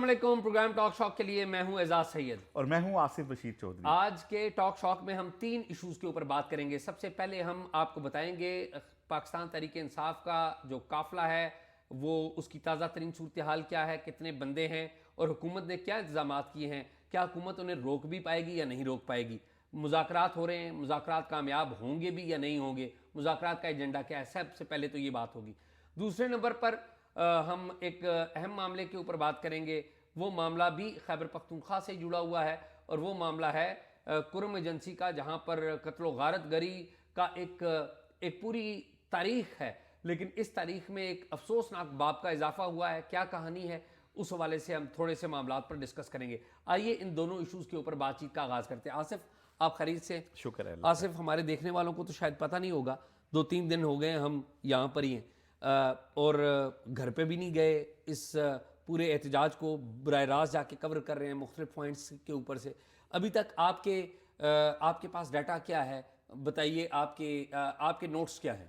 السلام علیکم. Programme talk شاک کے لیے میں ہوں اعزاز سید اور میں ہوں آصف بشیر چودھری. آج کے ٹاک شاک میں ہم 3 ایشوز کے اوپر بات کریں گے. سب سے پہلے ہم آپ کو بتائیں گے پاکستان تحریک انصاف کا جو قافلہ ہے وہ اس کی تازہ ترین صورتحال کیا ہے, کتنے بندے ہیں اور حکومت نے کیا انتظامات کیے ہیں, کیا حکومت انہیں روک بھی پائے گی یا نہیں روک پائے گی. مذاکرات ہو رہے ہیں, مذاکرات کامیاب ہوں گے بھی یا نہیں ہوں گے, مذاکرات کا ایجنڈا کیا ہے. سب سے پہلے تو یہ بات ہوگی. دوسرے نمبر پر ہم ایک اہم معاملے کے اوپر بات کریں گے. وہ معاملہ بھی خیبر پختونخوا سے جڑا ہوا ہے اور وہ معاملہ ہے کرم ایجنسی کا, جہاں پر قتل و غارت گری کا ایک پوری تاریخ ہے, لیکن اس تاریخ میں ایک افسوسناک باب کا اضافہ ہوا ہے. کیا کہانی ہے, اس حوالے سے ہم تھوڑے سے معاملات پر ڈسکس کریں گے. آئیے ان دونوں ایشوز کے اوپر بات چیت کا آغاز کرتے ہیں. آصف, آپ خیریت سے؟ شکر ہے اللہ. آصف, ہمارے دیکھنے والوں کو تو شاید پتہ نہیں ہوگا, 2-3 دن ہو گئے ہم یہاں پر ہی ہیں اور گھر پہ بھی نہیں گئے. اس پورے احتجاج کو براہ راست جا کے کور کر رہے ہیں مختلف پوائنٹس کے اوپر سے. ابھی تک آپ کے پاس ڈیٹا کیا ہے, بتائیے. آپ کے نوٹس کیا ہیں؟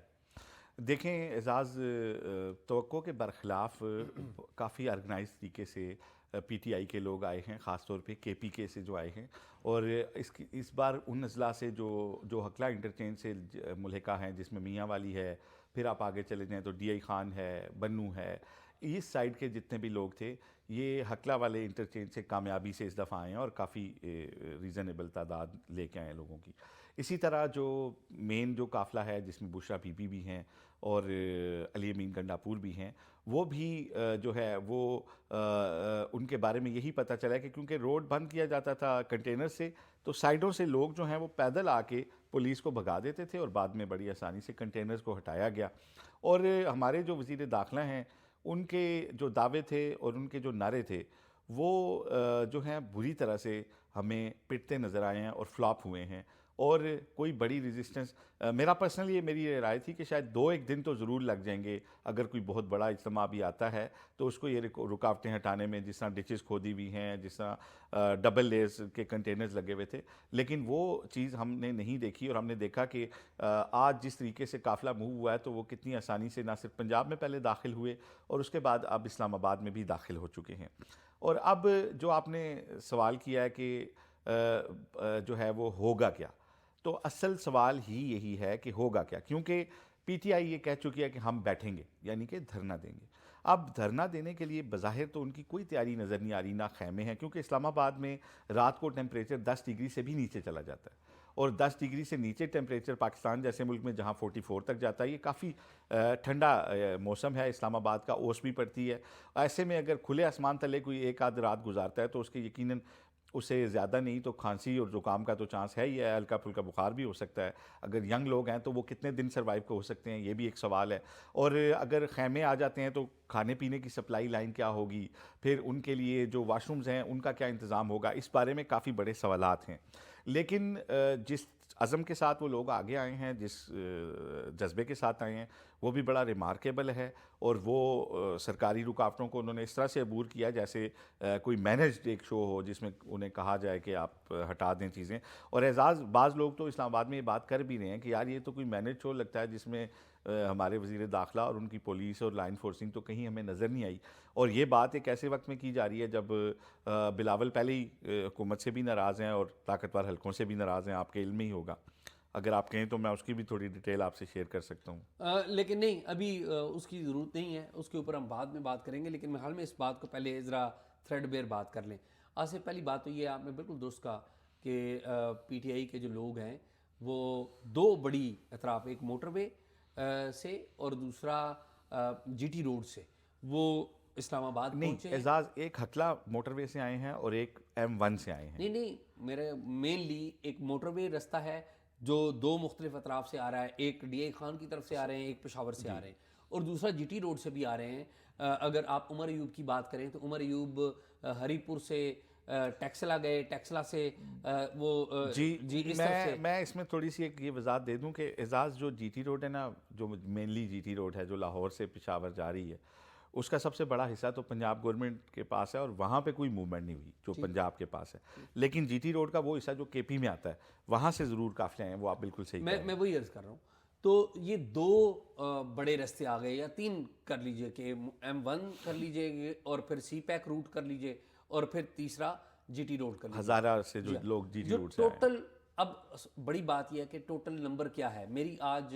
دیکھیں اعزاز, توقع کے برخلاف کافی آرگنائز طریقے سے پی ٹی آئی کے لوگ آئے ہیں, خاص طور پہ کے پی کے سے جو آئے ہیں, اور اس بار ان اضلاع سے جو حقلہ انٹرچینج سے ملحقہ ہیں, جس میں میاں والی ہے, پھر آپ آگے چلے جائیں تو ڈی آئی خان ہے, بنو ہے, اس سائڈ کے جتنے بھی لوگ تھے یہ حقلہ والے انٹرچینج سے کامیابی سے اس دفعہ آئے ہیں اور کافی ریزنیبل تعداد لے کے آئے ہیں لوگوں کی. اسی طرح جو مین جو قافلہ ہے جس میں بشرا بی بی بھی ہیں اور علی امین گنڈاپور بھی ہیں, وہ بھی جو ہے وہ ان کے بارے میں یہی پتہ چلا ہے کہ کیونکہ روڈ بند کیا جاتا تھا کنٹینر سے, تو سائڈوں سے لوگ جو ہیں وہ پیدل آ کے پولیس کو بھگا دیتے تھے اور بعد میں بڑی آسانی سے کنٹینرز کو ہٹایا گیا. اور ہمارے جو وزیر داخلہ ہیں ان کے جو دعوے تھے اور ان کے جو نعرے تھے وہ جو ہیں بری طرح سے ہمیں پٹتے نظر آئے ہیں اور فلاپ ہوئے ہیں, اور کوئی بڑی ریزسٹنس, میرا پرسنلی میری یہ رائے تھی کہ شاید 2-1 دن تو ضرور لگ جائیں گے. اگر کوئی بہت بڑا اجتماع بھی آتا ہے تو اس کو یہ رکاوٹیں ہٹانے میں, جس طرح ڈچز کھودی ہوئی ہیں, جس طرح ڈبل لیئرز کے کنٹینرز لگے ہوئے تھے, لیکن وہ چیز ہم نے نہیں دیکھی. اور ہم نے دیکھا کہ آج جس طریقے سے قافلہ موو ہوا ہے تو وہ کتنی آسانی سے نہ صرف پنجاب میں پہلے داخل ہوئے اور اس کے بعد اب اسلام آباد میں بھی داخل ہو چکے ہیں. اور اب جو آپ نے سوال کیا ہے کہ جو ہے وہ ہوگا کیا, تو اصل سوال ہی یہی ہے کہ ہوگا کیا, کیونکہ پی ٹی آئی یہ کہہ چکی ہے کہ ہم بیٹھیں گے, یعنی کہ دھرنا دیں گے. اب دھرنا دینے کے لیے بظاہر تو ان کی کوئی تیاری نظر نہیں آ رہی, نہ خیمے ہیں, کیونکہ اسلام آباد میں رات کو ٹیمپریچر 10 ڈگری سے بھی نیچے چلا جاتا ہے, اور 10 ڈگری سے نیچے ٹیمپریچر پاکستان جیسے ملک میں جہاں 44 تک جاتا ہے, یہ کافی ٹھنڈا موسم ہے. اسلام آباد کا اوس بھی پڑتی ہے. ایسے میں اگر کھلے آسمان تلے کوئی ایک آدھ رات گزارتا ہے تو اس کے یقیناً اسے زیادہ نہیں تو کھانسی اور زکام کا تو چانس ہے ہی ہے, ہلکا پھلکا بخار بھی ہو سکتا ہے. اگر ینگ لوگ ہیں تو وہ کتنے دن سروائیو ہو سکتے ہیں, یہ بھی ایک سوال ہے. اور اگر خیمے آ جاتے ہیں تو کھانے پینے کی سپلائی لائن کیا ہوگی, پھر ان کے لیے جو واش رومز ہیں ان کا کیا انتظام ہوگا, اس بارے میں کافی بڑے سوالات ہیں. لیکن جس عزم کے ساتھ وہ لوگ آگے آئے ہیں, جس جذبے کے ساتھ آئے ہیں, وہ بھی بڑا ریمارکیبل ہے. اور وہ سرکاری رکاوٹوں کو انہوں نے اس طرح سے عبور کیا جیسے کوئی مینجڈ ایک شو ہو جس میں انہیں کہا جائے کہ آپ ہٹا دیں چیزیں. اور اعزاز, بعض لوگ تو اسلام آباد میں یہ بات کر بھی رہے ہیں کہ یار یہ تو کوئی مینجڈ شو لگتا ہے جس میں ہمارے وزیر داخلہ اور ان کی پولیس اور لائن فورسنگ تو کہیں ہمیں نظر نہیں آئی. اور یہ بات ایک ایسے وقت میں کی جا رہی ہے جب بلاول پہلے ہی حکومت سے بھی ناراض ہیں اور طاقتور حلقوں سے بھی ناراض ہیں. آپ کے علم میں ہی ہوگا, اگر آپ کہیں تو میں اس کی بھی تھوڑی ڈیٹیل آپ سے شیئر کر سکتا ہوں. لیکن نہیں, ابھی اس کی ضرورت نہیں ہے, اس کے اوپر ہم بعد میں بات کریں گے. لیکن میرے حال میں اس بات کو پہلے ذرا تھریڈ بیئر بات کر لیں. آج سے پہلی بات تو یہ آپ نے بالکل درست کہا کہ پی ٹی آئی کے جو لوگ ہیں وہ 2 بڑی اطراف, ایک موٹر وے سے اور دوسرا جی ٹی روڈ سے, وہ اسلام آباد پہنچے ہیں. اعزاز, ایک حقلہ موٹر وے سے آئے ہیں اور ایک M1 سے آئے ہیں. نہیں, میرے مینلی ایک موٹر وے رستہ ہے جو 2 مختلف اطراف سے آ رہا ہے, ایک ڈی آئی خان کی طرف سے آ رہے ہیں, ایک پشاور سے آ رہے ہیں, اور دوسرا جی ٹی روڈ سے بھی آ رہے ہیں. اگر آپ عمر ایوب کی بات کریں تو عمر ایوب ہری پور سے ٹیکسلا گئے, ٹیکسلا سے وہ میں اس میں تھوڑی سی ایک یہ وضاحت دے دوں کہ اعزاز, جو جی ٹی روڈ ہے نا, جو مینلی جی ٹی روڈ ہے جو لاہور سے پشاور جا رہی ہے, اس کا سب سے بڑا حصہ تو پنجاب گورنمنٹ کے پاس ہے اور وہاں پہ کوئی موومنٹ نہیں ہوئی جو پنجاب کے پاس ہے. لیکن جی ٹی روڈ کا وہ حصہ جو کے پی میں آتا ہے وہاں سے ضرور قافلے ہیں, وہ آپ بالکل صحیح کہہ رہے ہیں. میں وہی عرض کر رہا ہوں تو یہ دو بڑے رستے آ گئے، یا تین کر لیجئے کہ M1 کر لیجئے اور پھر سی پیک روٹ کر لیجئے اور پھر تیسرا جی ٹی روڈ کر لیجئے. ہزارہ سے جو لوگ جی ٹی جو روڈ سے آئے. ٹوٹل، اب بڑی بات یہ ہے کہ ٹوٹل نمبر کیا ہے. میری آج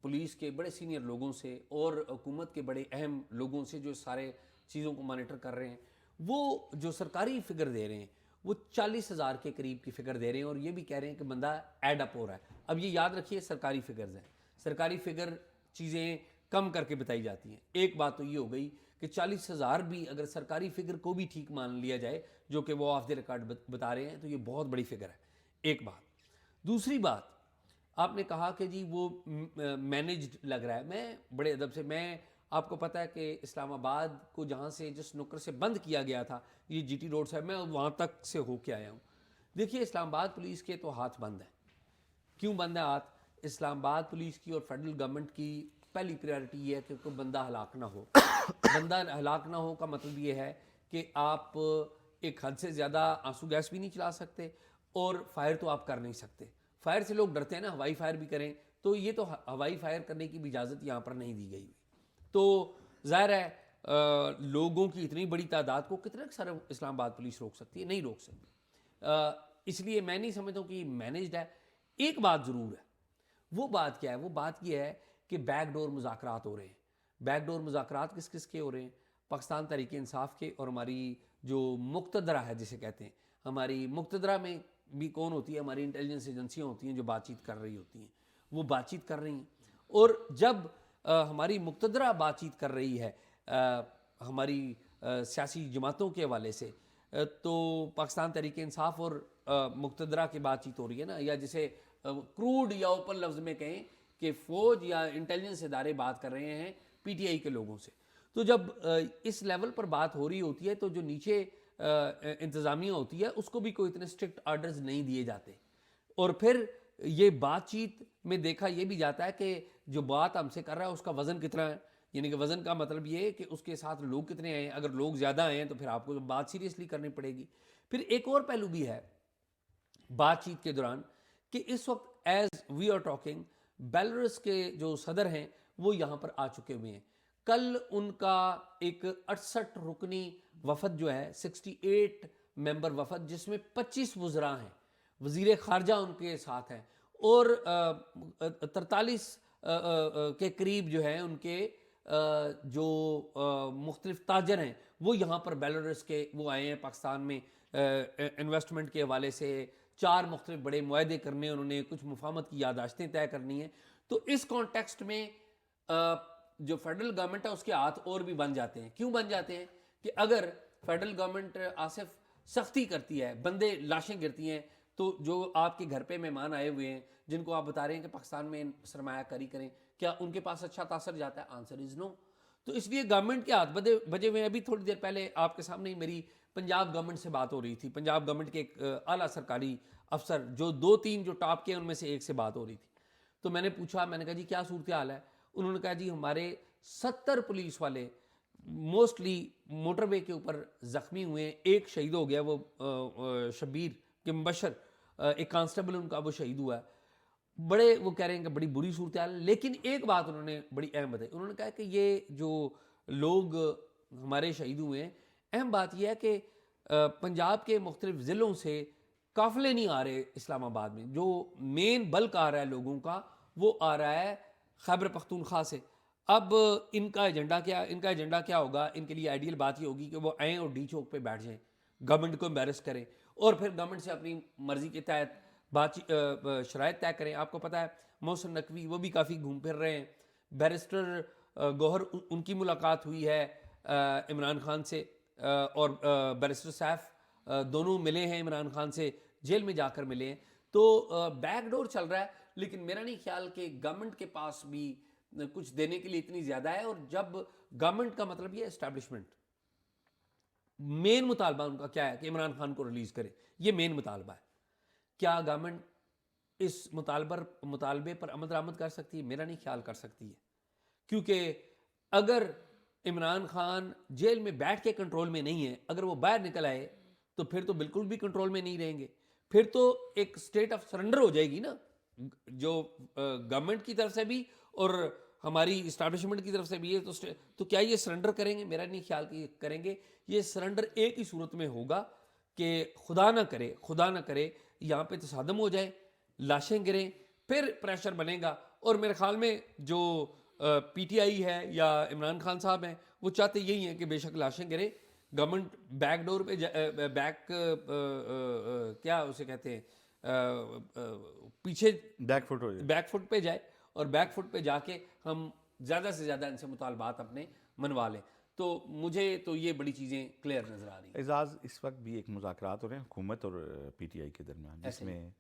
پولیس کے بڑے سینئر لوگوں سے اور حکومت کے بڑے اہم لوگوں سے جو سارے چیزوں کو مانیٹر کر رہے ہیں، وہ جو سرکاری فگر دے رہے ہیں وہ 40,000 کے قریب کی فگر دے رہے ہیں، اور یہ بھی کہہ رہے ہیں کہ بندہ ایڈ اپ ہو رہا ہے. اب یہ یاد رکھیے سرکاری فگرز ہیں، سرکاری فگر چیزیں کم کر کے بتائی جاتی ہیں. ایک بات تو یہ ہو گئی کہ 40,000 بھی اگر سرکاری فگر کو بھی ٹھیک مان لیا جائے، جو کہ وہ آف دی ریکارڈ بتا رہے ہیں، تو یہ بہت بڑی فگر ہے. ایک بات. دوسری بات، آپ نے کہا کہ جی وہ مینیجڈ لگ رہا ہے. میں بڑے ادب سے، میں آپ کو پتہ ہے کہ اسلام آباد کو جہاں سے جس نکر سے بند کیا گیا تھا یہ جی ٹی روڈ سے، میں وہاں تک سے ہو کے آیا ہوں. دیکھیے اسلام آباد پولیس کے تو ہاتھ بند ہیں. کیوں بند ہے ہاتھ؟ اسلام آباد پولیس کی اور فیڈرل گورنمنٹ کی پہلی پریارٹی یہ ہے کہ کوئی بندہ ہلاک نہ ہو. بندہ ہلاک نہ ہو کا مطلب یہ ہے کہ آپ ایک حد سے زیادہ آنسو گیس بھی نہیں چلا سکتے، اور فائر تو آپ کر نہیں سکتے. فائر سے لوگ ڈرتے ہیں نا، ہوائی فائر بھی کریں، تو یہ تو ہوائی فائر کرنے کی بھی اجازت یہاں پر نہیں دی گئی. تو ظاہر ہے لوگوں کی اتنی بڑی تعداد کو کتنے سارے اسلام آباد پولیس روک سکتی ہے؟ نہیں روک سکتی. اس لیے میں نہیں سمجھتا ہوں کہ یہ مینیجڈ ہے. ایک بات ضرور ہے. وہ بات کیا ہے؟ وہ بات یہ ہے کہ بیک ڈور مذاکرات ہو رہے ہیں. بیک ڈور مذاکرات کس کس کے ہو رہے ہیں؟ پاکستان تحریک انصاف کے اور ہماری جو مقتدرہ ہے جسے کہتے ہیں. ہماری مقتدرہ میں بھی کون ہوتی ہے؟ ہماری انٹیلیجنس ایجنسیاں ہوتی ہیں جو بات چیت کر رہی ہوتی ہیں. وہ بات چیت کر رہی ہیں، اور جب ہماری مقتدرہ بات چیت کر رہی ہے ہماری سیاسی جماعتوں کے حوالے سے، تو پاکستان تحریک انصاف اور مقتدرہ کی بات چیت ہو رہی ہے نا، یا جسے کروڈ یا اوپن لفظ میں کہیں کہ فوج یا انٹیلیجنس ادارے بات کر رہے ہیں پی ٹی آئی کے لوگوں سے. تو جب اس لیول پر بات ہو رہی ہوتی ہے تو جو نیچے انتظامیہ ہوتی ہے اس کو بھی کوئی اتنے اسٹرکٹ آرڈرز نہیں دیے جاتے. اور پھر یہ بات چیت میں دیکھا یہ بھی جاتا ہے کہ جو بات ہم سے کر رہا ہے اس کا وزن کتنا ہے. یعنی کہ وزن کا مطلب یہ ہے کہ اس کے ساتھ لوگ کتنے آئے ہیں. اگر لوگ زیادہ آئے ہیں تو پھر آپ کو بات سیریسلی کرنی پڑے گی. پھر ایک اور پہلو بھی ہے بات چیت کے دوران کہ اس وقت as we are talking Belarus کے جو صدر ہیں وہ یہاں پر آ چکے ہوئے ہیں. کل ان کا ایک 68 رکنی وفد جو ہے 68 ممبر وفد، جس میں 25 وزراء ہیں، وزیر خارجہ ان کے ساتھ ہیں، اور 43 کے قریب جو ہیں ان کے جو مختلف تاجر ہیں وہ یہاں پر بیلاروس کے وہ آئے ہیں پاکستان میں انویسٹمنٹ کے حوالے سے. 4 مختلف بڑے معاہدے کرنے، انہوں نے کچھ مفاہمت کی یادداشتیں طے کرنی ہیں. تو اس کانٹیکسٹ میں جو فیڈرل گورنمنٹ ہے اس کے ہاتھ اور بھی بن جاتے ہیں. کیوں بن جاتے ہیں؟ کہ اگر فیڈرل گورنمنٹ آصف سختی کرتی ہے، بندے لاشیں گرتی ہیں، تو جو آپ کے گھر پہ مہمان آئے ہوئے ہیں جن کو آپ بتا رہے ہیں کہ پاکستان میں سرمایہ کاری کریں، کیا ان کے پاس اچھا تاثر جاتا ہے؟ آنسر از نو. تو اس لیے گورنمنٹ کے ہاتھ بجے ہوئے. ابھی تھوڑی دیر پہلے آپ کے سامنے میری پنجاب گورنمنٹ سے بات ہو رہی تھی. پنجاب گورنمنٹ کے ایک اعلیٰ سرکاری افسر جو 2-3 جو ٹاپ کے ان میں سے ایک سے بات ہو رہی تھی. تو میں نے پوچھا، میں نے کہا جی کیا صورتحال ہے؟ انہوں نے کہا جی ہمارے 70 پولیس والے موسٹلی موٹر وے کے اوپر زخمی ہوئے ہیں. ایک شہید ہو گیا، وہ شبیر کے مبشر ایک کانسٹیبل ان کا وہ شہید ہوا ہے. بڑے وہ کہہ رہے ہیں کہ بڑی بری صورتحال ہے. لیکن ایک بات انہوں نے بڑی اہم بتائی. انہوں نے کہا کہ یہ جو لوگ ہمارے شہید ہوئے ہیں، اہم بات یہ ہے کہ پنجاب کے مختلف ضلعوں سے قافلے نہیں آ رہے اسلام آباد میں. جو مین بلک آ رہا ہے لوگوں کا وہ آ رہا ہے خیبر پختونخوا سے. اب ان کا ایجنڈا کیا ہوگا؟ ان کے لیے آئیڈیل بات یہ ہوگی کہ وہ آئیں اور ڈی چوک پہ بیٹھ جائیں، گورنمنٹ کو امبیرس کریں، اور پھر گورنمنٹ سے اپنی مرضی کے تحت شرائط طے کریں. آپ کو پتہ ہے محسن نقوی وہ بھی کافی گھوم پھر رہے ہیں. بیرسٹر گوہر ان کی ملاقات ہوئی ہے عمران خان سے، اور بیرسٹر سیف دونوں ملے ہیں عمران خان سے، جیل میں جا کر ملے ہیں. تو بیک ڈور چل رہا ہے. لیکن میرا نہیں خیال کہ گورنمنٹ کے پاس بھی کچھ دینے کے لیے اتنی زیادہ ہے. اور جب گورنمنٹ کا مطلب یہ اسٹیبلشمنٹ، مین مطالبہ ان کا کیا ہے کہ عمران خان کو ریلیز کرے، یہ مین مطالبہ ہے. کیا گورنمنٹ اس مطالبے پر عمل درآمد کر سکتی ہے؟ میرا نہیں خیال کر سکتی ہے. کیونکہ اگر عمران خان جیل میں بیٹھ کے کنٹرول میں نہیں ہے، اگر وہ باہر نکل آئے تو پھر تو بالکل بھی کنٹرول میں نہیں رہیں گے. پھر تو ایک سٹیٹ آف سرنڈر ہو جائے گی نا. جو گورنمنٹ کی طرف سے بھی اور ہماری اسٹیبلشمنٹ کی طرف سے بھی ہے تو کیا یہ سرنڈر کریں گے؟ میرا نہیں خیال کہ کریں گے. یہ سرنڈر ایک ہی صورت میں ہوگا کہ خدا نہ کرے یہاں پہ تصادم ہو جائے, لاشیں گریں, پھر پریشر بنے گا. اور میرے خیال میں جو پی ٹی آئی ہے یا عمران خان صاحب ہیں وہ چاہتے یہی ہیں کہ بے شک لاشیں گریں, گورنمنٹ بیک ڈور پہ کیا اسے کہتے ہیں پیچھے بیک فٹ پہ جائے, اور بیک فٹ پہ جا کے ہم زیادہ سے زیادہ ان سے مطالبات اپنے منوا لیں. تو مجھے تو یہ بڑی چیزیں کلیئر نظر آ رہی ہیں. اعزاز, اس وقت بھی ایک مذاکرات ہو رہے ہیں حکومت اور پی ٹی آئی کے درمیان, جس میں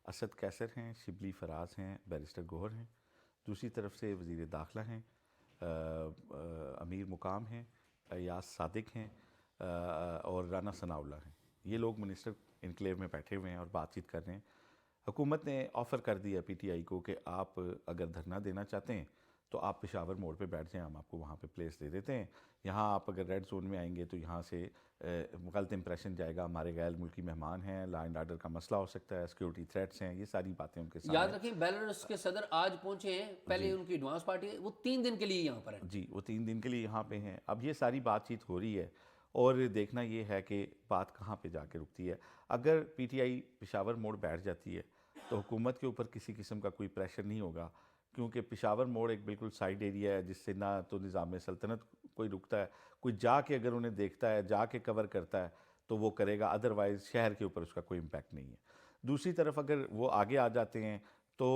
اسد کیسر ہیں, شبلی فراز ہیں, بیرسٹر گوہر ہیں, دوسری طرف سے وزیر داخلہ ہیں, امیر مقام ہیں, ایاز صادق ہیں, اور رانا ثناء اللہ ہیں. یہ لوگ منسٹر انکلیو میں بیٹھے ہوئے ہیں اور بات چیت کر رہے ہیں. حکومت نے آفر کر دیا پی ٹی آئی کو کہ آپ اگر دھرنا دینا چاہتے ہیں تو آپ پشاور موڑ پہ بیٹھ جائیں, ہم آپ کو وہاں پہ پلیس دے دیتے ہیں. یہاں آپ اگر ریڈ زون میں آئیں گے تو یہاں سے غلط امپریشن جائے گا, ہمارے غیر ملکی مہمان ہیں, لا اینڈ آرڈر کا مسئلہ ہو سکتا ہے, سیکیورٹی تھریٹس ہیں, یہ ساری باتیں ان کے سامنے. یاد رکھیں بیلاروس کے صدر آج پہنچے ہیں, پہلے ان کی ایڈوانس پارٹی, وہ 3 دن کے لیے یہاں پر ہیں. جی, وہ 3 دن کے لیے یہاں پہ ہیں. اب یہ ساری بات چیت ہو رہی ہے اور دیکھنا یہ ہے کہ بات کہاں پہ جا کے رکتی ہے. اگر پی ٹی آئی پشاور موڑ بیٹھ جاتی ہے تو حکومت کے اوپر کسی قسم کا کوئی پریشر نہیں ہوگا, کیونکہ پشاور موڑ ایک بالکل سائیڈ ایریا ہے جس سے نہ تو نظام سلطنت کوئی رکتا ہے, کوئی جا کے اگر انہیں دیکھتا ہے, جا کے کور کرتا ہے تو وہ کرے گا, ادروائز شہر کے اوپر اس کا کوئی امپیکٹ نہیں ہے. دوسری طرف اگر وہ آگے آ جاتے ہیں تو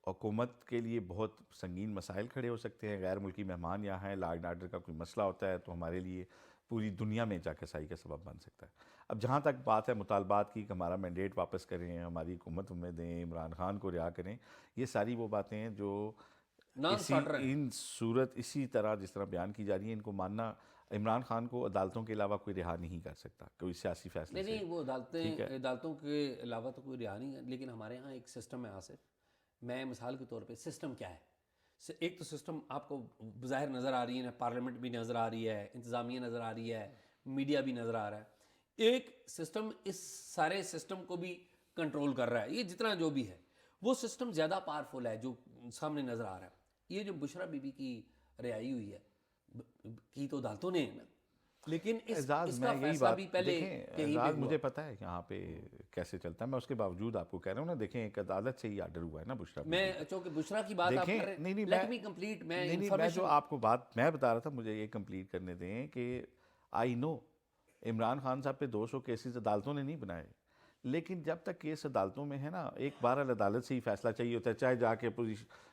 حکومت کے لیے بہت سنگین مسائل کھڑے ہو سکتے ہیں. غیر ملکی مہمان یہاں ہیں, لا اینڈ آرڈر کا کوئی مسئلہ ہوتا ہے تو ہمارے لیے پوری دنیا میں چاکسائی کا سبب بن سکتا ہے. اب جہاں تک بات ہے مطالبات کی کہ ہمارا مینڈیٹ واپس کریں, ہماری حکومت ہمیں دیں, عمران خان کو رہا کریں, یہ ساری وہ باتیں ہیں جو اسی طرح جس طرح بیان کی جا رہی ہیں, ان کو ماننا عمران خان کو عدالتوں کے علاوہ کوئی رہا نہیں کر سکتا, کوئی سیاسی فیصلے سے. نہیں, وہ عدالتوں کے علاوہ تو کوئی رہا نہیں ہے, لیکن ہمارے ہاں ایک سسٹم ہے آصف. میں مثال کے طور پہ سسٹم کیا ہے, ایک تو سسٹم آپ کو بظاہر نظر آ رہی ہے, پارلیمنٹ بھی نظر آ رہی ہے, انتظامیہ نظر آ رہی ہے, میڈیا بھی نظر آ رہا ہے. ایک سسٹم اس سارے سسٹم کو بھی کنٹرول کر رہا ہے. یہ جتنا جو بھی ہے وہ سسٹم زیادہ پاورفل ہے جو سامنے نظر آ رہا ہے. یہ جو بشرا بی بی کی رہائی ہوئی ہے کی تو عدالتوں نے ہے نا, لیکن اس کا فیصلہ بھی پہلے کہیں پہ مجھے پتہ ہے یہاں پہ کیسے چلتا ہے, میں اس کے باوجود آپ کو کہہ رہا ہوں نا, دیکھیں ایک عدالت سے ہی آرڈر ہوا ہے نا بشرا. میں چونکہ بشرا کی بات آپ کر رہے ہیں, لیٹ می کمپلیٹ. میں جو آپ کو بات میں بتا رہا تھا, مجھے یہ کمپلیٹ کرنے دیں کہ آئی نو عمران خان صاحب پہ 200 کیسز عدالتوں نے نہیں بنائے, لیکن جب تک کیس عدالتوں میں ہے نا, ایک بہرحال عدالت سے ہی فیصلہ چاہیے ہوتا ہے, چاہے جا کے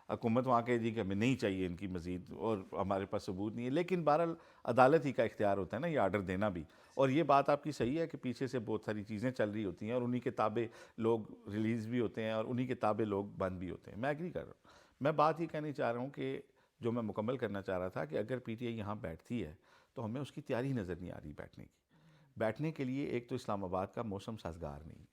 حکومت وہاں کہے دی کہ ہمیں نہیں چاہیے ان کی مزید اور ہمارے پاس ثبوت نہیں ہے, لیکن بہرحال عدالت ہی کا اختیار ہوتا ہے نا یہ آرڈر دینا بھی. اور یہ بات آپ کی صحیح ہے کہ پیچھے سے بہت ساری چیزیں چل رہی ہوتی ہیں اور انہی کے تابع لوگ ریلیز بھی ہوتے ہیں اور انہی کے تابع لوگ بند بھی ہوتے ہیں. میں ایگری کر رہا ہوں. میں بات یہ کہنا چاہ رہا ہوں کہ جو میں مکمل کرنا چاہ رہا تھا کہ اگر پی ٹی آئی یہاں بیٹھتی ہے تو ہمیں اس کی تیاری نظر نہیں آ رہی بیٹھنے کے لیے. ایک تو اسلام آباد کا موسم سازگار نہیں,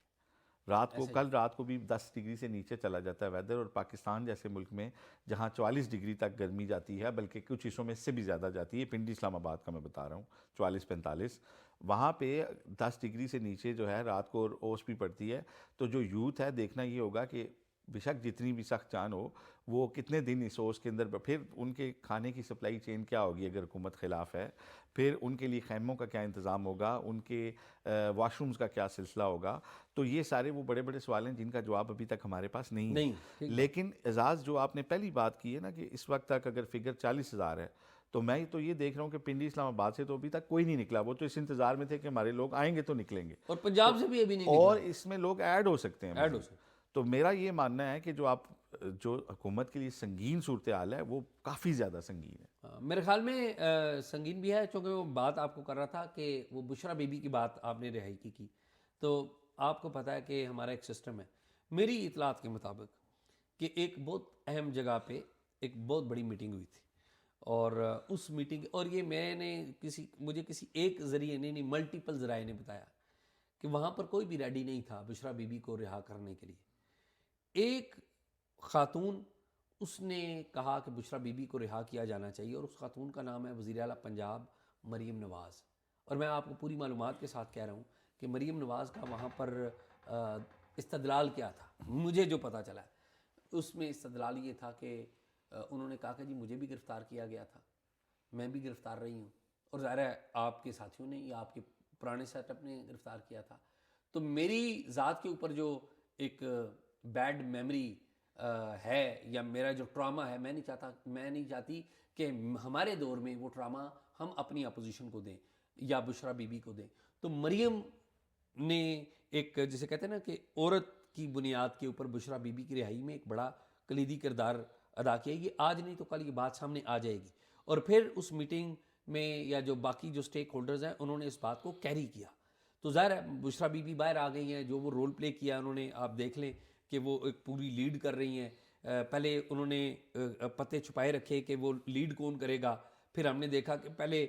کل رات کو بھی 10 ڈگری سے نیچے چلا جاتا ہے ویدر, اور پاکستان جیسے ملک میں جہاں 44 ڈگری تک گرمی جاتی ہے, بلکہ کچھ حصوں میں اس سے بھی زیادہ جاتی ہے, پنڈی اسلام آباد کا میں بتا رہا ہوں 44-45, وہاں پہ 10 ڈگری سے نیچے جو ہے رات کو اوس بھی پڑتی ہے. تو جو یوتھ ہے دیکھنا یہ ہوگا کہ بے شک جتنی بھی سخت جان ہو وہ کتنے دن اس اوس کے اندر, پھر ان کے کھانے کی سپلائی چین کیا ہوگی اگر حکومت خلاف ہے, پھر ان کے لیے خیموں کا کیا انتظام ہوگا, ان کے واش رومز کا کیا سلسلہ ہوگا. تو یہ سارے وہ بڑے بڑے سوال ہیں جن کا جواب ابھی تک ہمارے پاس نہیں ہے. لیکن اعزاز جو آپ نے پہلی بات کی ہے نا کہ اس وقت تک اگر فگر 40,000 ہے, تو میں تو یہ دیکھ رہا ہوں کہ پنڈی اسلام آباد سے تو ابھی تک کوئی نہیں نکلا. وہ تو اس انتظار میں تھے کہ ہمارے لوگ آئیں گے تو نکلیں گے, اور پنجاب سے بھی ابھی نہیں نکلا, اور اس میں لوگ ایڈ ہو سکتے ہیں. تو میرا یہ ماننا ہے کہ جو حکومت کے لیے سنگین صورتحال ہے وہ کافی زیادہ سنگین ہے. میرے خیال میں سنگین بھی ہے, چونکہ وہ بات آپ کو کر رہا تھا کہ وہ بشرا بی بی کی بات آپ نے رہائی کی تو آپ کو پتہ ہے کہ ہمارا ایک سسٹم ہے میری اطلاعات کے مطابق کہ ایک بہت اہم جگہ پہ ایک بہت بڑی میٹنگ ہوئی تھی, اور اس میٹنگ, اور یہ میں نے مجھے کسی ایک ذریعے نہیں ملٹیپل ذرائع نے بتایا کہ وہاں پر کوئی بھی ریڈی نہیں تھا بشرا بی بی کو رہا کرنے کے لیے. ایک خاتون اس نے کہا کہ بشرا بی بی کو رہا کیا جانا چاہیے, اور اس خاتون کا نام ہے وزیر اعلیٰ پنجاب مریم نواز. اور میں آپ کو پوری معلومات کے ساتھ کہہ رہا ہوں کہ مریم نواز کا وہاں پر استدلال کیا تھا, مجھے جو پتہ چلا ہے اس میں استدلال یہ تھا کہ انہوں نے کہا کہ جی مجھے بھی گرفتار کیا گیا تھا، میں بھی گرفتار رہی ہوں، اور ظاہر ہے آپ کے ساتھیوں نے یا آپ کے پرانے سیٹ اپ نے گرفتار کیا تھا. تو میری ذات کے اوپر جو ایک بیڈ میموری ہے یا میرا جو ٹراما ہے، میں نہیں چاہتی کہ ہمارے دور میں وہ ٹراما ہم اپنی اپوزیشن کو دیں یا بشرا بی بی کو دیں. تو مریم نے ایک جسے کہتے ہیں نا کہ عورت کی بنیاد کے اوپر بشرا بی بی کی رہائی میں ایک بڑا کلیدی کردار ادا کیا. یہ آج نہیں تو کل یہ بات سامنے آ جائے گی، اور پھر اس میٹنگ میں یا جو باقی جو سٹیک ہولڈرز ہیں انہوں نے اس بات کو کیری کیا. تو ظاہر ہے بشرا بی بی باہر آ گئی ہیں، جو وہ رول پلے کیا انہوں نے، آپ دیکھ لیں کہ وہ ایک پوری لیڈ کر رہی ہیں. پہلے انہوں نے پتے چھپائے رکھے کہ وہ لیڈ کون کرے گا، پھر ہم نے دیکھا کہ پہلے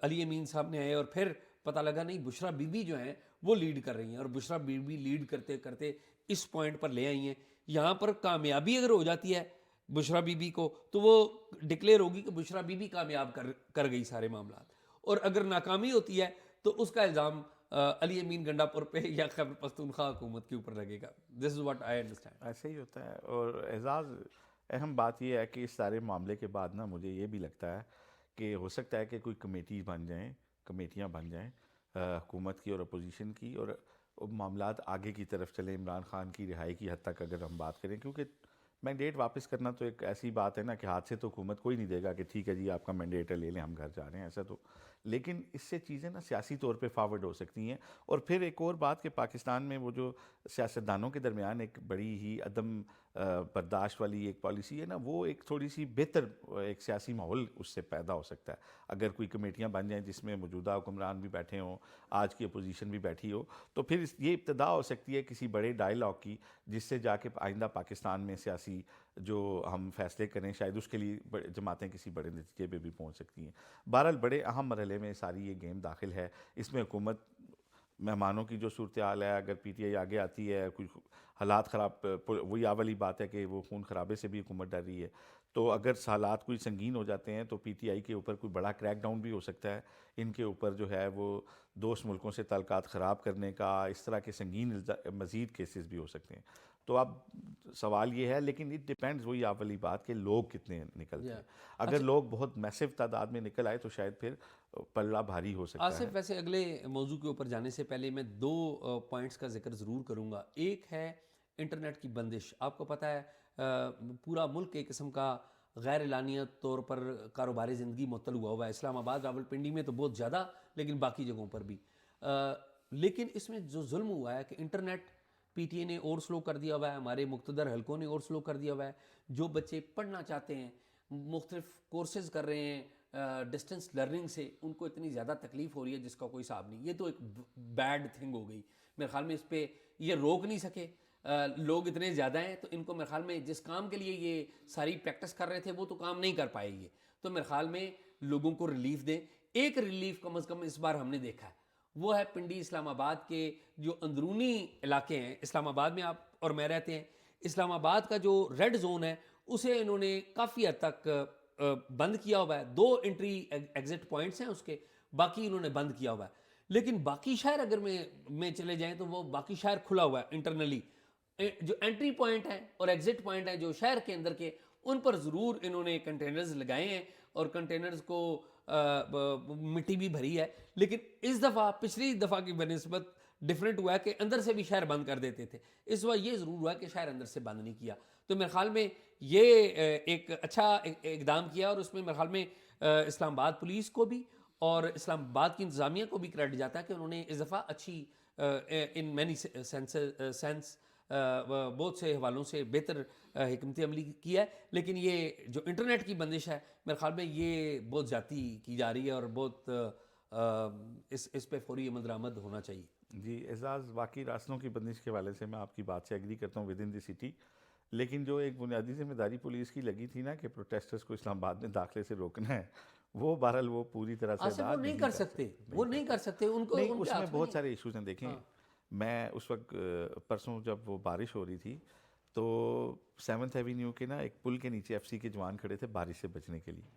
علی امین صاحب نے آئے، اور پھر پتہ لگا نہیں بشرا بی بی جو ہیں وہ لیڈ کر رہی ہیں، اور بشرا بی بی لیڈ کرتے کرتے اس پوائنٹ پر لے آئی ہیں. یہاں پر کامیابی اگر ہو جاتی ہے بشرا بی بی کو تو وہ ڈکلیئر ہوگی کہ بشرا بی بی کامیاب کر گئی سارے معاملات، اور اگر ناکامی ہوتی ہے تو اس کا الزام علی امین گنڈا پور پہ یا خیبر پختونخوا حکومت کے اوپر لگے گا. دس از واٹ آئی انڈرسٹینڈ. ایسے ہی ہوتا ہے. اور اعزاز اہم بات یہ ہے کہ اس سارے معاملے کے بعد نا مجھے یہ بھی لگتا ہے کہ ہو سکتا ہے کہ کوئی کمیٹیاں بن جائیں حکومت کی اور اپوزیشن کی، اور معاملات آگے کی طرف چلیں. عمران خان کی رہائی کی حد تک اگر ہم بات کریں، کیونکہ مینڈیٹ واپس کرنا تو ایک ایسی بات ہے نا کہ ہاتھ سے تو حکومت کوئی نہیں دے گا کہ ٹھیک ہے جی آپ کا مینڈیٹ ہے لے لیں ہم گھر جا رہے ہیں، ایسا تو. لیکن اس سے چیزیں نا سیاسی طور پہ فارورڈ ہو سکتی ہیں. اور پھر ایک اور بات کہ پاکستان میں وہ جو سیاستدانوں کے درمیان ایک بڑی ہی عدم برداشت والی ایک پالیسی ہے نا، وہ ایک تھوڑی سی بہتر ایک سیاسی ماحول اس سے پیدا ہو سکتا ہے اگر کوئی کمیٹیاں بن جائیں جس میں موجودہ حکمران بھی بیٹھے ہوں، آج کی اپوزیشن بھی بیٹھی ہو. تو پھر یہ ابتدا ہو سکتی ہے کسی بڑے ڈائلاگ کی، جس سے جا کے آئندہ پاکستان میں سیاسی جو ہم فیصلے کریں شاید اس کے لیے جماعتیں کسی بڑے نتیجے پہ بھی پہنچ سکتی ہیں. بہرحال بڑے اہم مرحلے میں ساری یہ گیم داخل ہے. اس میں حکومت مہمانوں کی جو صورتحال ہے، اگر پی ٹی آئی آگے آتی ہے، کوئی حالات خراب، وہی والی بات ہے کہ وہ خون خرابے سے بھی حکومت ڈر رہی ہے، تو اگر حالات کوئی سنگین ہو جاتے ہیں تو پی ٹی آئی کے اوپر کوئی بڑا کریک ڈاؤن بھی ہو سکتا ہے. ان کے اوپر جو ہے وہ دوست ملکوں سے تعلقات خراب کرنے کا، اس طرح کے سنگین مزید کیسز بھی ہو سکتے ہیں. تو اب سوال یہ ہے، لیکن اٹ ڈیپینڈز، وہی والی بات کہ لوگ کتنے نکلتے ہیں. اگر لوگ بہت میسو تعداد میں نکل آئے تو شاید پھر پلڑا بھاری ہو سکتا ہے. آصف، ویسے اگلے موضوع کے اوپر جانے سے پہلے میں دو پوائنٹس کا ذکر ضرور کروں گا. ایک ہے انٹرنیٹ کی بندش. آپ کو پتہ ہے پورا ملک ایک قسم کا غیر اعلانیہ طور پر کاروباری زندگی معطل ہوا ہے. اسلام آباد، راولپنڈی میں تو بہت زیادہ، لیکن باقی جگہوں پر بھی. لیکن اس میں جو ظلم ہوا ہے کہ انٹرنیٹ پی ٹی اے نے اور سلو کر دیا ہوا ہے، ہمارے مقتدر حلقوں نے اور سلو کر دیا ہوا ہے. جو بچے پڑھنا چاہتے ہیں، مختلف کورسز کر رہے ہیں ڈسٹنس لرننگ سے، ان کو اتنی زیادہ تکلیف ہو رہی ہے جس کا کوئی حساب نہیں. یہ تو ایک بیڈ تھنگ ہو گئی. میرے خیال میں اس پہ یہ روک نہیں سکے. لوگ اتنے زیادہ ہیں تو ان کو میرے خیال میں جس کام کے لیے یہ ساری پریکٹس کر رہے تھے وہ تو کام نہیں کر پائے گے. تو میرے خیال میں لوگوں کو ریلیف دیں. ایک ریلیف کم از کم اس بار ہم نے دیکھا ہے، وہ ہے پنڈی اسلام آباد کے جو اندرونی علاقے ہیں. اسلام آباد میں آپ اور میں رہتے ہیں. اسلام آباد کا جو ریڈ زون ہے اسے انہوں نے کافی حد تک بند کیا ہوا ہے. 2 انٹری ایگزٹ پوائنٹس ہیں اس کے، باقی انہوں نے بند کیا ہوا ہے. لیکن باقی شہر اگر میں چلے جائیں تو وہ باقی شہر کھلا ہوا ہے انٹرنلی. جو انٹری پوائنٹ ہیں اور ایگزٹ پوائنٹ ہیں جو شہر کے اندر کے، ان پر ضرور انہوں نے کنٹینرز لگائے ہیں اور کنٹینرز کو مٹی بھی بھری ہے. لیکن اس دفعہ پچھلی دفعہ کی بنسبت ڈفرینٹ ہوا ہے کہ اندر سے بھی شہر بند کر دیتے تھے. اس دفعہ یہ ضرور ہوا کہ شہر اندر سے بند نہیں کیا. تو میرے خیال میں یہ ایک اچھا اقدام کیا، اور اس میں میرے خیال میں اسلام آباد پولیس کو بھی اور اسلام آباد کی انتظامیہ کو بھی کریڈٹ جاتا ہے کہ انہوں نے اس دفعہ اچھی ان مینی سینس بہت سے حوالوں سے بہتر حکمت عملی کی ہے. لیکن یہ جو انٹرنیٹ کی بندش ہے میرے خیال میں یہ بہت زیادتی کی جا رہی ہے، اور بہت اس پہ فوری عمل درآمد ہونا چاہیے. جی اعزاز، واقعی راستوں کی بندش کے حوالے سے میں آپ کی بات سے ایگری کرتا ہوں ود ان دی سٹی. لیکن جو ایک بنیادی ذمہ داری پولیس کی لگی تھی نا کہ پروٹیسٹرز کو اسلام آباد میں داخلے سے روکنا ہے، وہ بہرحال وہ پوری طرح سے وہ نہیں کر سکتے. وہ نہیں کر سکتے. ان کو نہیں، اس میں بہت سارے ایشوز ہیں. دیکھیں میں اس وقت پرسوں جب وہ بارش ہو رہی تھی تو 7th ایونیو کے نا ایک پل کے نیچے ایف سی کے جوان کھڑے تھے بارش سے بچنے کے لیے.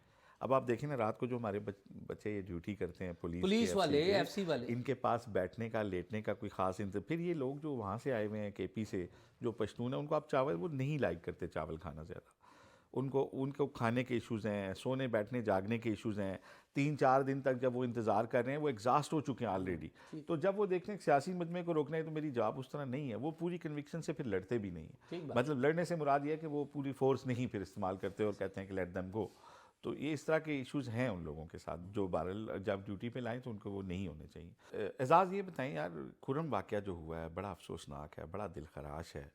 اب آپ دیکھیں نا رات کو جو ہمارے بچے یہ ڈیوٹی کرتے ہیں پولیس والے ایف سی والے, ان کے پاس بیٹھنے کا لیٹنے کا کوئی خاص پھر یہ لوگ جو وہاں سے آئے ہوئے ہیں کے پی سے جو پشتون ہیں ان کو آپ چاول وہ نہیں لائک کرتے چاول کھانا زیادہ, ان کو کھانے کے ایشوز ہیں, سونے بیٹھنے جاگنے کے ایشوز ہیں, 3-4 دن تک جب وہ انتظار کر رہے ہیں وہ ایگزاسٹ ہو چکے ہیں آلریڈی. تو جب وہ دیکھتے ہیں سیاسی مجمع کو روکنا ہے تو میری جواب اس طرح نہیں ہے, وہ پوری کنوکشن سے پھر لڑتے بھی نہیں ہیں. مطلب لڑنے سے مراد یہ ہے کہ وہ پوری فورس نہیں پھر استعمال کرتے اور کہتے ہیں کہ لیٹ دیم گو. تو یہ اس طرح کے ایشوز ہیں ان لوگوں کے ساتھ جو بہرحال جب ڈیوٹی پہ لائیں تو ان کو وہ نہیں ہونے چاہیے. اعزاز یہ بتائیں یار, خرم واقعہ جو ہوا ہے بڑا افسوسناک ہے, بڑا دل خراش ہے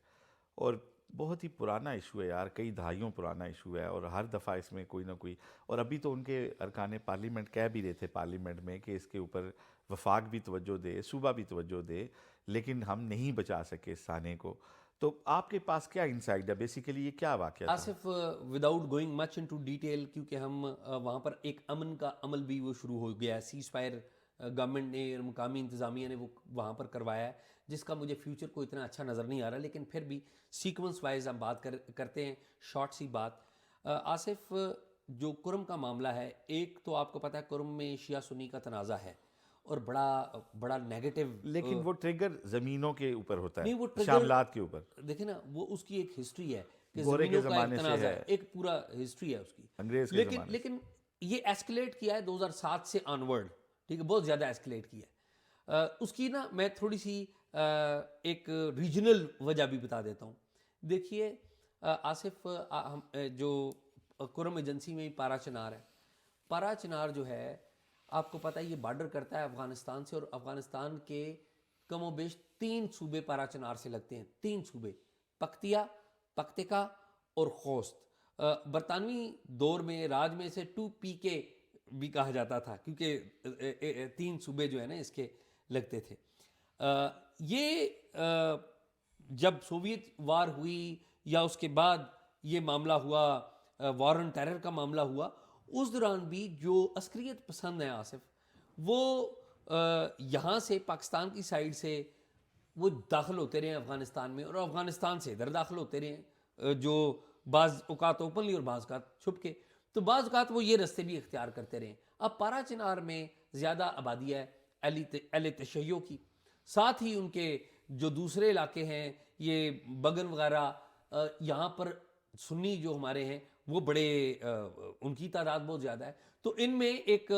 اور بہت ہی پرانا ایشو ہے یار, کئی دہائیوں پرانا ایشو ہے اور ہر دفعہ اس میں کوئی نہ کوئی, اور ابھی تو ان کے ارکان پارلیمنٹ کہہ بھی رہے تھے پارلیمنٹ میں کہ اس کے اوپر وفاق بھی توجہ دے, صوبہ بھی توجہ دے, لیکن ہم نہیں بچا سکے اس سانے کو. تو آپ کے پاس کیا انسائٹ ہے بیسیکلی, یہ کیا واقعہ تھا؟ Asif, without going much into detail, کیونکہ ہم وہاں پر ایک امن کا عمل بھی وہ شروع ہو گیا ہے, سیز فائر گورنمنٹ نے اور مقامی انتظامیہ نے وہ وہاں پر کروایا ہے, جس کا مجھے فیوچر کو اتنا اچھا نظر نہیں آ رہا, لیکن پھر بھی سیکوینس وائز ہم بات کرتے ہیں, شارٹ سی بات. آصف, جو کرم کا معاملہ ہے, ایک تو آپ کو پتہ ہے کرم میں شیعہ سنی کا تنازع ہے اور بڑا نیگیٹو, لیکن وہ ٹریگر زمینوں کے اوپر ہوتا ہے, نہیں وہ شاملات کے اوپر. دیکھیں نا, وہ اس کی ایک ہسٹری ہے کہ گورے کے زمینوں کا ایک زمانے سے تنازع ہے, ہے, ایک پورا ہسٹری ہے اس کی, انگریز کے زمانے سے. لیکن یہ ایسکلیٹ کیا ہے 2007 سے آنورڈ, ٹھیک ہے, بہت زیادہ ایسکلیٹ کیا ہے. اس کی نا میں تھوڑی سی ایک ریجنل وجہ بھی بتا دیتا ہوں. دیکھیے آصف, جو کرم ایجنسی میں پارا چنار ہے, پارا چنار جو ہے آپ کو پتہ ہے یہ بارڈر کرتا ہے افغانستان سے, اور افغانستان کے کم و بیش 3 صوبے پارا چنار سے لگتے ہیں, 3 صوبے, پکتیا, پکتیکا اور خوست. برطانوی دور میں راج میں سے 2PK بھی کہا جاتا تھا کیونکہ 3 صوبے جو ہے نا اس کے لگتے تھے. یہ جب سوویت وار ہوئی یا اس کے بعد یہ معاملہ ہوا, وار آن ٹیرر کا معاملہ ہوا, اس دوران بھی جو عسکریت پسند ہیں آصف, وہ یہاں سے پاکستان کی سائڈ سے وہ داخل ہوتے رہے افغانستان میں, اور افغانستان سے ادھر داخل ہوتے رہے, جو بعض اوقات اوپنلی اور بعض اوقات چھپ کے, تو بعض اوقات وہ یہ رستے بھی اختیار کرتے رہے. اب پارا چنار میں زیادہ آبادی ہے اہل تشیع کی, ساتھ ہی ان کے جو دوسرے علاقے ہیں یہ بگن وغیرہ, یہاں پر سنی جو ہمارے ہیں وہ بڑے, ان کی تعداد بہت زیادہ ہے. تو ان میں ایک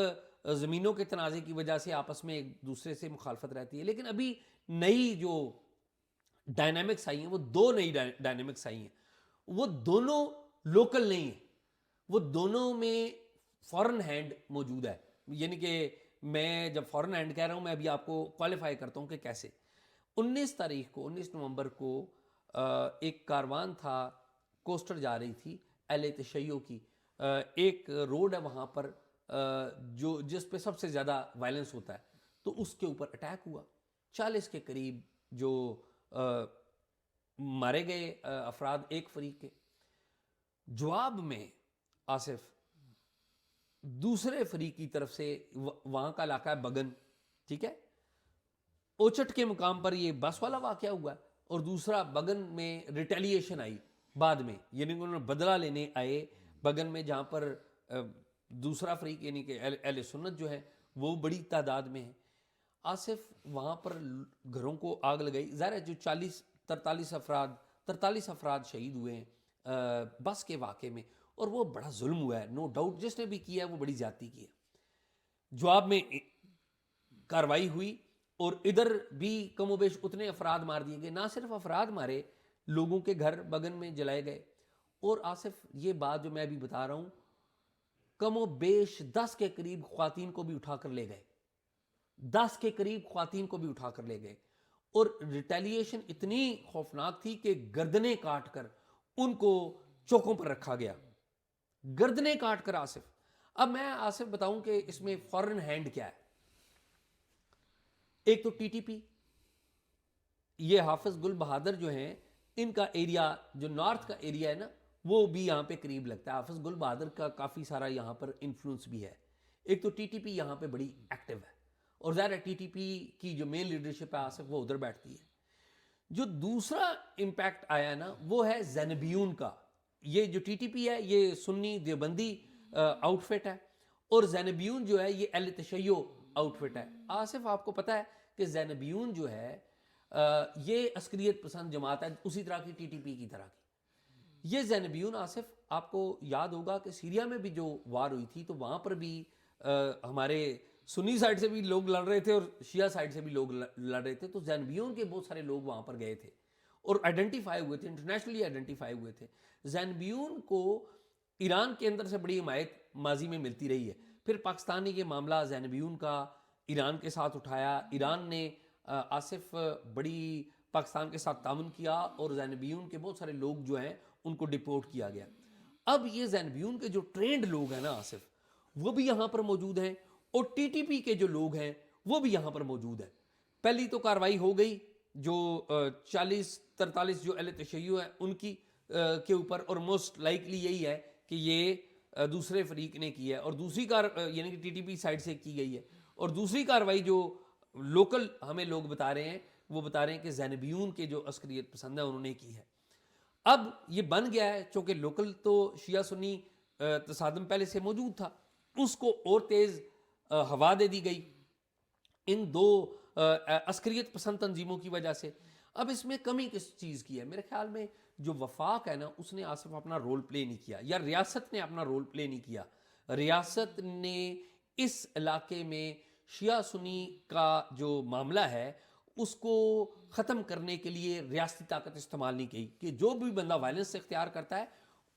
زمینوں کے تنازع کی وجہ سے آپس میں ایک دوسرے سے مخالفت رہتی ہے. لیکن ابھی نئی جو ڈائنامکس آئی ہیں, وہ 2 نئی ڈائنامکس آئی ہیں, وہ دونوں لوکل نہیں ہیں, وہ دونوں میں فورن ہینڈ موجود ہے. یعنی کہ میں جب فورن ہینڈ کہہ رہا ہوں, میں ابھی آپ کو کوالیفائی کرتا ہوں کہ کیسے. 19 نومبر کو ایک کاروان تھا, کوسٹر جا رہی تھی اہل تشیع کی, ایک روڈ ہے وہاں پر جس پہ سب سے زیادہ وائلنس ہوتا ہے, تو اس کے اوپر اٹیک ہوا, 40 کے قریب جو مارے گئے افراد ایک فریق کے. جواب میں آصف دوسرے فریق کی طرف سے, وہاں کا علاقہ ہے بگن, ٹھیک ہے, اوچٹ کے مقام پر یہ بس والا واقعہ ہوا, اور دوسرا بگن میں ریٹیلیشن آئی بعد میں, یعنی انہوں نے بدلہ لینے آئے بگن میں, جہاں پر دوسرا فریق یعنی کہ اہل سنت جو ہے وہ بڑی تعداد میں ہے. آصف وہاں پر گھروں کو آگ لگائی, ظاہر ہے جو 43 افراد شہید ہوئے ہیں بس کے واقعے میں, اور وہ بڑا ظلم ہوا ہے, نو ڈاؤٹ, جس نے بھی کیا ہے وہ بڑی زیادتی کی ہے. جواب میں کاروائی ہوئی, اور ادھر بھی کم و بیش اتنے افراد مار دیے گئے, نہ صرف افراد مارے, لوگوں کے گھر بگن میں جلائے گئے. اور آصف یہ بات جو میں ابھی بتا رہا ہوں, کم و بیش 10 کے قریب خواتین کو بھی اٹھا کر لے گئے, 10 کے قریب خواتین کو بھی اٹھا کر لے گئے. اور ریٹیلیشن اتنی خوفناک تھی کہ گردنیں کاٹ کر ان کو چوکوں پر رکھا گیا, گردنیں کاٹ کر. آصف اب میں آصف بتاؤں کہ اس میں فورن ہینڈ کیا ہے. ایک تو ٹی ٹی پی, یہ حافظ گل بہادر جو ہیں, ان کا ایریا جو نارتھ کا ایریا ہے نا, وہ بھی یہاں پہ قریب لگتا ہے. حافظ گل بہادر کا کافی سارا یہاں پر انفلوئنس بھی ہے. ایک تو ٹی ٹی پی یہاں پہ بڑی ایکٹیو ہے, اور ظاہر ہے ٹی ٹی پی کی جو مین لیڈرشپ ہے آصف وہ ادھر بیٹھتی ہے. جو دوسرا امپیکٹ آیا نا وہ ہے زینبیون کا. یہ جو ٹی ٹی پی ہے یہ سنی دیوبندی آؤٹ فٹ ہے اور زینبیون جو ہے یہ اہل تشیع آؤٹ فٹ ہے. آصف آپ کو پتہ ہے کہ زینبیون جو ہے یہ عسکریت پسند جماعت ہے اسی طرح کی ٹی ٹی پی کی طرح کی. یہ زینبیون آصف آپ کو یاد ہوگا کہ سیریا میں بھی جو وار ہوئی تھی تو وہاں پر بھی ہمارے سنی سائڈ سے بھی لوگ لڑ رہے تھے اور شیعہ سائڈ سے بھی لوگ لڑ رہے تھے. تو زینبیون کے بہت سارے لوگ وہاں پر گئے تھے اور آئیڈینٹیفائی ہوئے تھے, انٹرنیشنلی آئیڈینٹیفائی ہوئے تھے. زینبیون کو ایران کے اندر سے بڑی حمایت ماضی میں ملتی رہی ہے. پھر پاکستان نے یہ معاملہ زینبیون کا ایران کے ساتھ اٹھایا. ایران نے آصف بڑی پاکستان کے ساتھ تعاون کیا اور زینبیون کے بہت سارے لوگ جو ہیں ان کو ڈپورٹ کیا گیا. اب یہ زینبیون کے جو ٹرینڈ لوگ ہیں نا آصف, وہ بھی یہاں پر موجود ہیں اور ٹی ٹی پی کے جو لوگ ہیں وہ بھی یہاں پر موجود ہیں. پہلی تو کاروائی ہو گئی جو 40-43 جو اہل تشیع ہیں ان کی کے اوپر, اور موسٹ لائکلی یہی ہے کہ یہ دوسرے فریق نے کی ہے, اور دوسری یعنی کہ ٹی ٹی پی سائڈ سے کی گئی ہے. اور دوسری کاروائی جو لوکل ہمیں لوگ بتا رہے ہیں وہ بتا رہے ہیں کہ زینبیون کے جو عسکریت پسند ہے انہوں نے کی ہے. اب یہ بن گیا ہے چونکہ لوکل تو شیعہ سنی تصادم پہلے سے موجود تھا, اس کو اور تیز ہوا دے دی گئی ان دو عسکریت پسند تنظیموں کی وجہ سے. اب اس میں کمی کس چیز کی ہے؟ میرے خیال میں جو وفاق ہے نا اس نے آصف اپنا رول پلے نہیں کیا, یا ریاست نے اپنا رول پلے نہیں کیا. ریاست نے اس علاقے میں شیعہ سنی کا جو معاملہ ہے اس کو ختم کرنے کے لیے ریاستی طاقت استعمال نہیں کی کہ جو بھی بندہ وائلنس اختیار کرتا ہے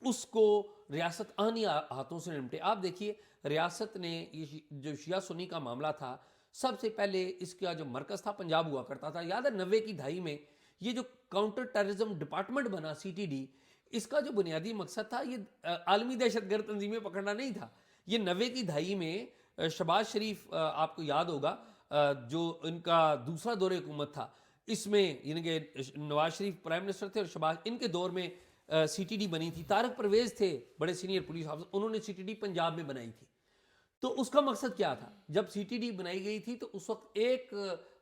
اس کو ریاست آنی ہاتھوں سے نمٹے. آپ دیکھیے ریاست نے جو شیعہ سنی کا معاملہ تھا سب سے پہلے اس کا جو مرکز تھا پنجاب ہوا کرتا تھا. یاد ہے 90 کی دہائی میں یہ جو کاؤنٹر ٹیررزم ڈپارٹمنٹ بنا سی ٹی ڈی, اس کا جو بنیادی مقصد تھا یہ عالمی دہشت گرد تنظیمیں پکڑنا نہیں تھا. یہ 90 کی دہائی میں شہباز شریف آپ کو یاد ہوگا جو ان کا دوسرا دور حکومت تھا, اس میں یعنی کہ نواز شریف پرائم منسٹر تھے اور شہباز, ان کے دور میں سی ٹی ڈی بنی تھی. طارق پرویز تھے بڑے سینئر پولیس آفیسر, انہوں نے سی ٹی ڈی پنجاب میں بنائی تھی. تو اس کا مقصد کیا تھا؟ جب سی ٹی ڈی بنائی گئی تھی تو اس وقت ایک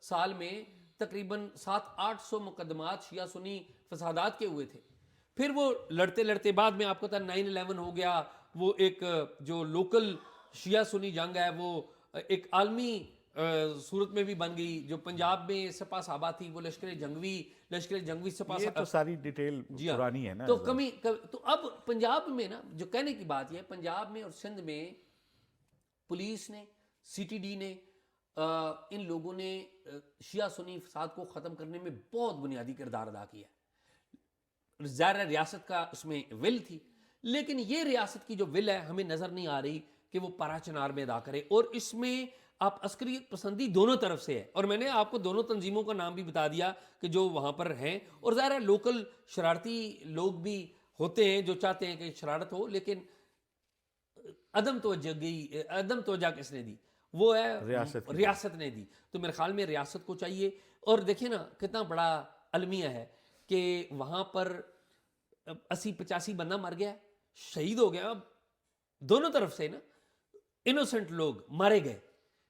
سال میں تقریباً 700-800 مقدمات شیعہ سنی فسادات کے ہوئے تھے. پھر وہ لڑتے لڑتے بعد میں آپ کو پتا 9/11 ہو گیا, وہ ایک جو لوکل شیعہ سنی جنگ ہے وہ ایک عالمی صورت میں بھی بن گئی. جو پنجاب میں سپا صحابہ تھی وہ لشکر جنگوی سپا, یہ تو ساری ڈیٹیل پرانی ہے نا. تو کمی تو اب پنجاب میں نا جو کہنے کی بات یہ ہے, پنجاب میں اور سندھ میں پولیس نے, سی ٹی ڈی نے, ان لوگوں نے شیعہ سنی فساد کو ختم کرنے میں بہت بنیادی کردار ادا کیا ہے. ظاہر ریاست کا اس میں ول تھی, لیکن یہ ریاست کی جو ول ہے ہمیں نظر نہیں آ رہی کہ وہ پارا چنار میں ادا کرے. اور اس میں آپ عسکریت پسندی دونوں طرف سے ہے, اور میں نے آپ کو دونوں تنظیموں کا نام بھی بتا دیا کہ جو وہاں پر ہیں, اور ظاہر ہے لوکل شرارتی لوگ بھی ہوتے ہیں جو چاہتے ہیں کہ شرارت ہو, لیکن عدم توجہ کس نے دی؟ وہ ہے ریاست نے دی. تو میرے خیال میں ریاست کو چاہیے. اور دیکھیں نا کتنا بڑا المیہ ہے کہ وہاں پر 80-85 بندہ مر گیا, شہید ہو گیا, دونوں طرف سے نا انوسنٹ لوگ مارے گئے,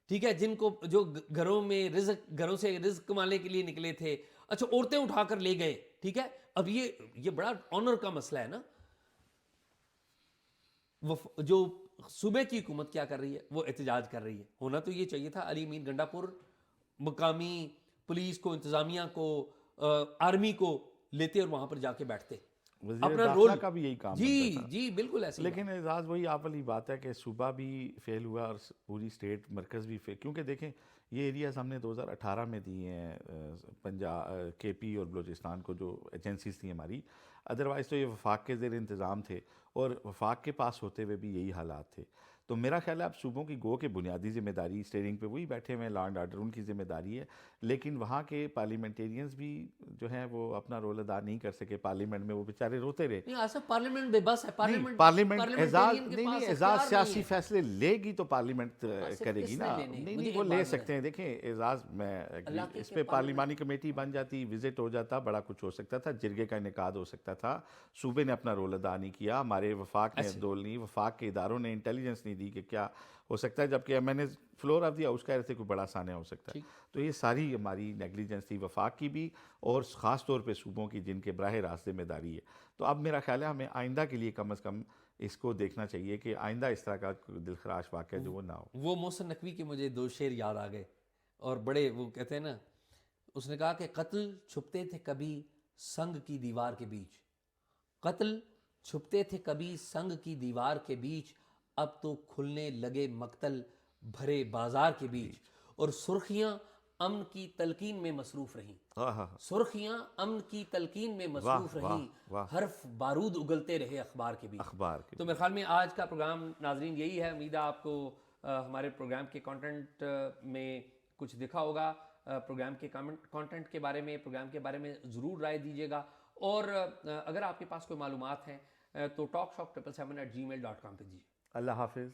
ٹھیک ہے, جن کو جو گھروں سے رزق کمانے کے لیے نکلے تھے, اچھا عورتیں اٹھا کر لے گئے, ٹھیک ہے. اب یہ بڑا آنر کا مسئلہ ہے نا. جو صوبے کی حکومت کیا کر رہی ہے؟ وہ احتجاج کر رہی ہے. ہونا تو یہ چاہیے تھا علی امین گنڈا پور مقامی پولیس کو, انتظامیہ کو, آرمی کو لیتے اور وہاں پر جا کے بیٹھتے, اپنا رول کا بھی یہی کام جی جی بالکل ایسے. لیکن اعزاز وہی آپ والی بات ہے کہ صوبہ بھی فیل ہوا اور پوری اسٹیٹ مرکز بھی فیل, کیونکہ دیکھیں یہ ایریاز ہم نے 2018 میں دیے ہیں پنجاب, کے پی اور بلوچستان کو, جو ایجنسیز تھیں ہماری. ادروائز تو یہ وفاق کے زیر انتظام تھے اور وفاق کے پاس ہوتے ہوئے بھی یہی حالات تھے. تو میرا خیال ہے اب صوبوں کی گو کے بنیادی ذمہ داری اسٹیئرنگ پہ وہی بیٹھے ہوئے ہیں, لا اینڈ آرڈر ان کی ذمہ داری ہے, لیکن وہاں کے پارلیمنٹیرینز بھی جو ہیں وہ اپنا رول ادا نہیں کر سکے. پارلیمنٹ میں وہ بیچارے روتے رہے. پارلیمنٹ بے بس ہے, پارلیمنٹ اعزاز سیاسی فیصلے لے گی تو پارلیمنٹ کرے گی نا. نہیں وہ لے سکتے ہیں. دیکھیں اعزاز, میں اس پہ پارلیمانی کمیٹی بن جاتی, وزٹ ہو جاتا, بڑا کچھ ہو سکتا تھا, جرگے کا انعقاد ہو سکتا تھا. صوبے نے اپنا رول ادا نہیں کیا, ہمارے وفاق نے دول نہیں, وفاق کے اداروں نے انٹیلیجنس نہیں دی کہ کیا ہو سکتا ہے, جبکہ میں نے فلور آف دی ہاؤس کہہ رہے تھے کوئی بڑا سانحہ ہو سکتا ہے. تو یہ ساری ہماری نیگلیجنس تھی, وفاق کی بھی اور خاص طور پہ صوبوں کی جن کے براہ راست ذمہ داری ہے. تو اب میرا خیال ہے ہمیں آئندہ کے لیے کم از کم اس کو دیکھنا چاہیے کہ آئندہ اس طرح کا دلخراش واقعہ جو وہ نہ ہو۔ وہ محسن نقوی کے مجھے 2 شعر یاد آ گئے، اور بڑے وہ کہتے ہیں نا، اس نے کہا کہ قتل چھپتے تھے کبھی سنگ کی دیوار کے بیچ، قتل چھپتے تھے کبھی سنگ کی دیوار کے بیچ، اب تو کھلنے لگے مقتل بھرے بازار کے بیچ، اور سرخیاں امن کی تلقین میں مصروف رہیں، سرخیاں امن کی تلقین میں مصروف رہیں، حرف بارود اگلتے رہے اخبار کے بیچ۔ اخبار کے تو میرے خیال میں آج کا پروگرام ناظرین یہی ہے، امید ہے آپ کو ہمارے پروگرام کے کانٹینٹ میں کچھ دکھا ہوگا۔ پروگرام کے کانٹینٹ کے بارے میں، پروگرام کے بارے میں ضرور رائے دیجیے گا، اور اگر آپ کے پاس کوئی معلومات ہیں تو talkshop777@gmail.com پہ دیجیے۔ اللہ حافظ۔